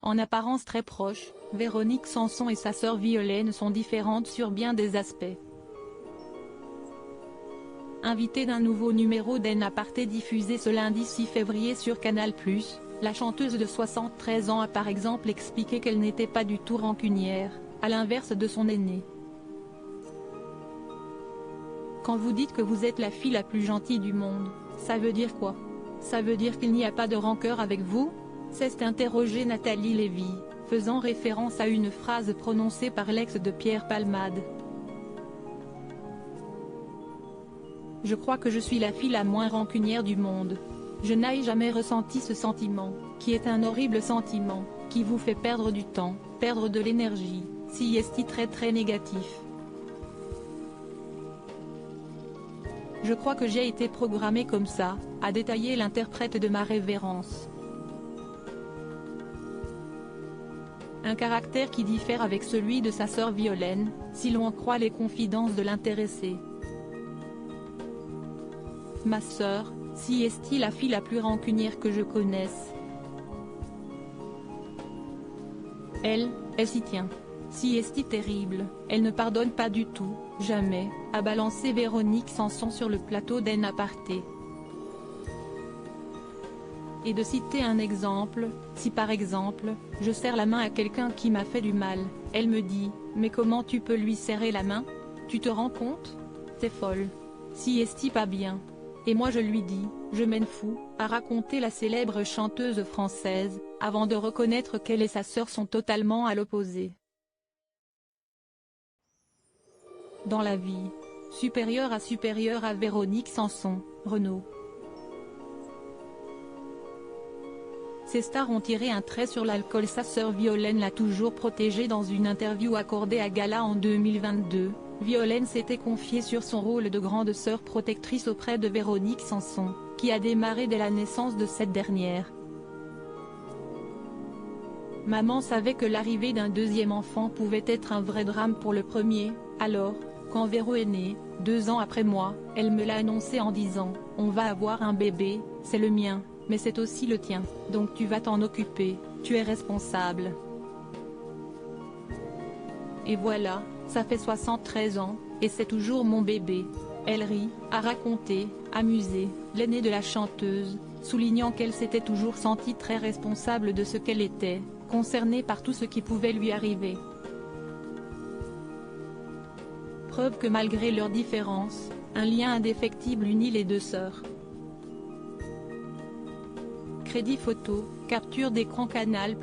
En apparence très proches, Véronique Sanson et sa sœur Violaine sont différentes sur bien des aspects. Invitée d'un nouveau numéro d'En Aparté diffusé ce lundi 6 février sur Canal+, la chanteuse de 73 ans a par exemple expliqué qu'elle n'était pas du tout rancunière, à l'inverse de son aînée. Quand vous dites que vous êtes la fille la plus gentille du monde, ça veut dire quoi? Ça veut dire qu'il n'y a pas de rancœur avec vous? S'est interrogée Nathalie Lévy, faisant référence à une phrase prononcée par l'ex de Pierre Palmade. Je crois que je suis la fille la moins rancunière du monde. Je n'ai jamais ressenti ce sentiment, qui est un horrible sentiment, qui vous fait perdre du temps, perdre de l'énergie, si est très négatif. Je crois que j'ai été programmée comme ça, a détaillé l'interprète de ma révérence. Un caractère qui diffère avec celui de sa sœur Violaine, si l'on en croit les confidences de l'intéressée. Ma sœur, si est la fille la plus rancunière que je connaisse. Elle s'y tient. Si est terrible, elle ne pardonne pas du tout, jamais, a balancé Véronique Sanson sur le plateau d'En Aparté. Et de citer un exemple, si par exemple, je serre la main à quelqu'un qui m'a fait du mal, elle me dit « Mais comment tu peux lui serrer la main? Tu te rends compte? T'es folle. Si est pas bien. » Et moi je lui dis « Je m'en fous », a raconté la célèbre chanteuse française, avant de reconnaître qu'elle et sa sœur sont totalement à l'opposé. Dans la vie, supérieure à Véronique Sanson, Renaud. Ces stars ont tiré un trait sur l'alcool. Sa sœur Violaine l'a toujours protégée. Dans une interview accordée à Gala en 2022, Violaine s'était confiée sur son rôle de grande sœur protectrice auprès de Véronique Sanson, qui a démarré dès la naissance de cette dernière. Maman savait que l'arrivée d'un deuxième enfant pouvait être un vrai drame pour le premier, alors, quand Véro est née, 2 ans après moi, elle me l'a annoncé en disant « On va avoir un bébé, c'est le mien, mais c'est aussi le tien, donc tu vas t'en occuper, tu es responsable. » Et voilà, ça fait 73 ans, et c'est toujours mon bébé. Elle rit, a raconté, amusé, l'aînée de la chanteuse, soulignant qu'elle s'était toujours sentie très responsable de ce qu'elle était, concernée par tout ce qui pouvait lui arriver. Preuve que malgré leurs différences, un lien indéfectible unit les deux sœurs. Crédit photo, capture d'écran Canal+.